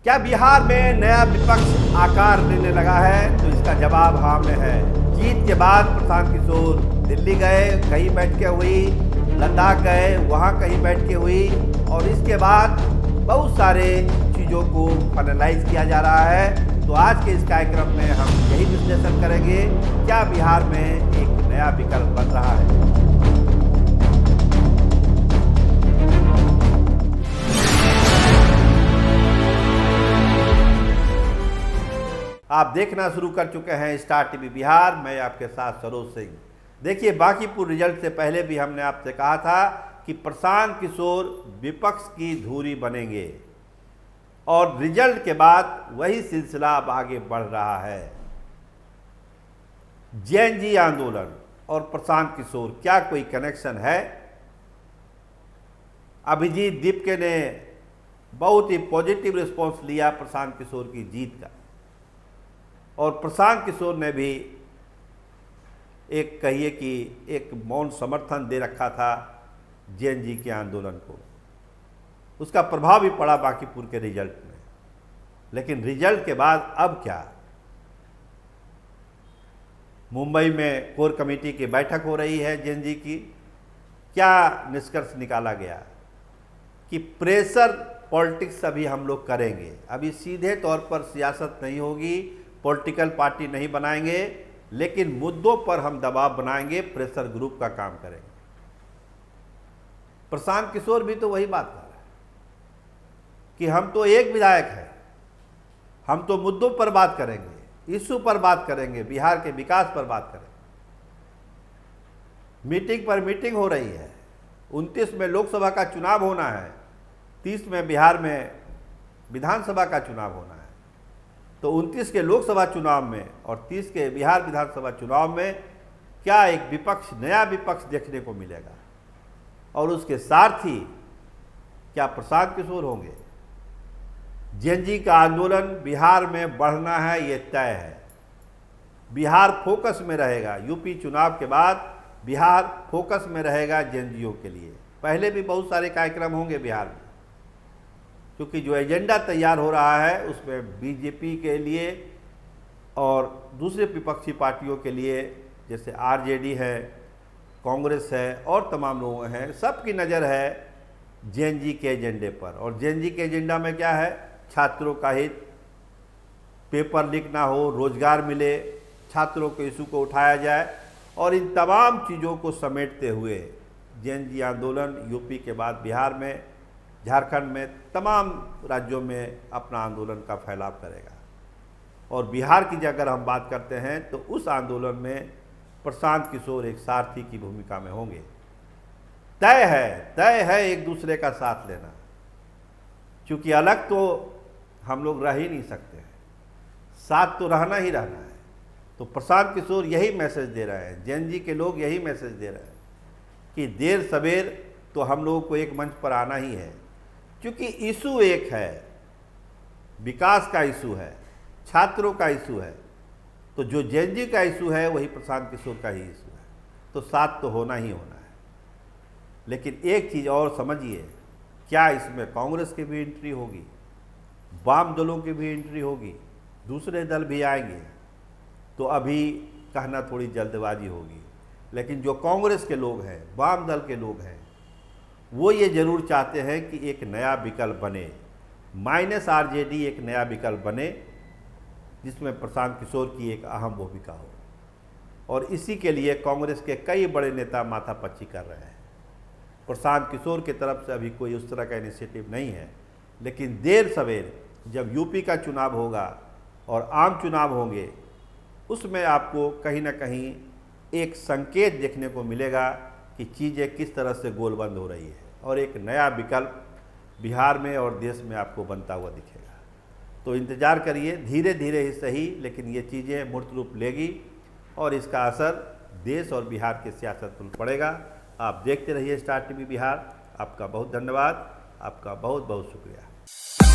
क्या बिहार में नया विपक्ष आकार लेने लगा है? तो इसका जवाब हाँ में है। जीत के बाद प्रशांत किशोर दिल्ली गए, कहीं बैठ के हुई, लद्दाख गए, वहाँ कहीं बैठ के हुई, और इसके बाद बहुत सारे चीज़ों को फाइनलाइज किया जा रहा है। तो आज के इस कार्यक्रम में हम यही विश्लेषण करेंगे, क्या बिहार में एक नया विकल्प बन रहा है। आप देखना शुरू कर चुके हैं स्टार टीवी बिहार, मैं आपके साथ सरोज सिंह। देखिए, बांकीपुर रिजल्ट से पहले भी हमने आपसे कहा था कि प्रशांत किशोर विपक्ष की धुरी बनेंगे, और रिजल्ट के बाद वही सिलसिला अब आगे बढ़ रहा है। जेएनजी आंदोलन और प्रशांत किशोर, क्या कोई कनेक्शन है? अभिजीत दीपके ने बहुत ही पॉजिटिव रिस्पॉन्स लिया प्रशांत किशोर की जीत का, और प्रशांत किशोर ने भी एक कहिए कि एक मौन समर्थन दे रखा था जेएनजी के आंदोलन को। उसका प्रभाव भी पड़ा बांकीपुर के रिजल्ट में। लेकिन रिजल्ट के बाद अब क्या? मुंबई में कोर कमेटी की बैठक हो रही है जेएनजी की। क्या निष्कर्ष निकाला गया कि प्रेशर पॉलिटिक्स अभी हम लोग करेंगे, अभी सीधे तौर पर सियासत नहीं होगी, पॉलिटिकल पार्टी नहीं बनाएंगे, लेकिन मुद्दों पर हम दबाव बनाएंगे, प्रेशर ग्रुप का काम करेंगे। प्रशांत किशोर भी तो वही बात कर रहे हैं कि हम तो एक विधायक हैं, हम तो मुद्दों पर बात करेंगे, इश्यू पर बात करेंगे, बिहार के विकास पर बात करेंगे। मीटिंग पर मीटिंग हो रही है। 29 में लोकसभा का चुनाव होना है, 30 में बिहार में विधानसभा का चुनाव होना है। तो 29 के लोकसभा चुनाव में और 30 के बिहार विधानसभा चुनाव में क्या एक विपक्ष, नया विपक्ष देखने को मिलेगा, और उसके सारथी क्या प्रशांत किशोर होंगे? जेएनजी का आंदोलन बिहार में बढ़ना है, ये तय है। बिहार फोकस में रहेगा। यूपी चुनाव के बाद बिहार फोकस में रहेगा जेएनजीओ के लिए। पहले भी बहुत सारे कार्यक्रम होंगे बिहार में, क्योंकि जो एजेंडा तैयार हो रहा है उसमें बीजेपी के लिए और दूसरे विपक्षी पार्टियों के लिए, जैसे आरजेडी है, कांग्रेस है और तमाम लोग हैं, सबकी नज़र है जेएनजी के एजेंडे पर। और जेएनजी के एजेंडा में क्या है? छात्रों का हित, पेपर लीक ना हो, रोजगार मिले, छात्रों के इशू को उठाया जाए, और इन तमाम चीज़ों को समेटते हुए जेएनजी आंदोलन यूपी के बाद बिहार में, झारखंड में, तमाम राज्यों में अपना आंदोलन का फैलाव करेगा। और बिहार की अगर हम बात करते हैं तो उस आंदोलन में प्रशांत किशोर एक सारथी की भूमिका में होंगे। तय है एक दूसरे का साथ लेना, क्योंकि अलग तो हम लोग रह ही नहीं सकते हैं, साथ तो रहना ही रहना है। तो प्रशांत किशोर यही मैसेज दे रहे हैं, जेएनजी के लोग यही मैसेज दे रहे हैं कि देर सवेर तो हम लोगों को एक मंच पर आना ही है, क्योंकि इशू एक है, विकास का इशू है, छात्रों का इशू है। तो जो जेएनजी का इशू है वही प्रशांत किशोर का ही इशू है, तो साथ तो होना ही होना है। लेकिन एक चीज़ और समझिए, क्या इसमें कांग्रेस की भी एंट्री होगी, वाम दलों की भी एंट्री होगी, दूसरे दल भी आएंगे? तो अभी कहना थोड़ी जल्दबाजी होगी। लेकिन जो कांग्रेस के लोग हैं, वाम दल के लोग हैं, वो ये जरूर चाहते हैं कि एक नया विकल्प बने, माइनस आरजेडी एक नया विकल्प बने, जिसमें प्रशांत किशोर की एक अहम भूमिका हो। और इसी के लिए कांग्रेस के कई बड़े नेता माथापच्ची कर रहे हैं। प्रशांत किशोर की तरफ से अभी कोई उस तरह का इनिशिएटिव नहीं है, लेकिन देर सवेर जब यूपी का चुनाव होगा और आम चुनाव होंगे, उसमें आपको कहीं ना कहीं एक संकेत देखने को मिलेगा कि चीज़ें किस तरह से गोलबंद हो रही है, और एक नया विकल्प बिहार में और देश में आपको बनता हुआ दिखेगा। तो इंतज़ार करिए, धीरे धीरे ही सही, लेकिन ये चीज़ें मूर्त रूप लेगी और इसका असर देश और बिहार की सियासत पर पड़ेगा। आप देखते रहिए स्टार टीवी बिहार। आपका बहुत धन्यवाद, आपका बहुत बहुत शुक्रिया।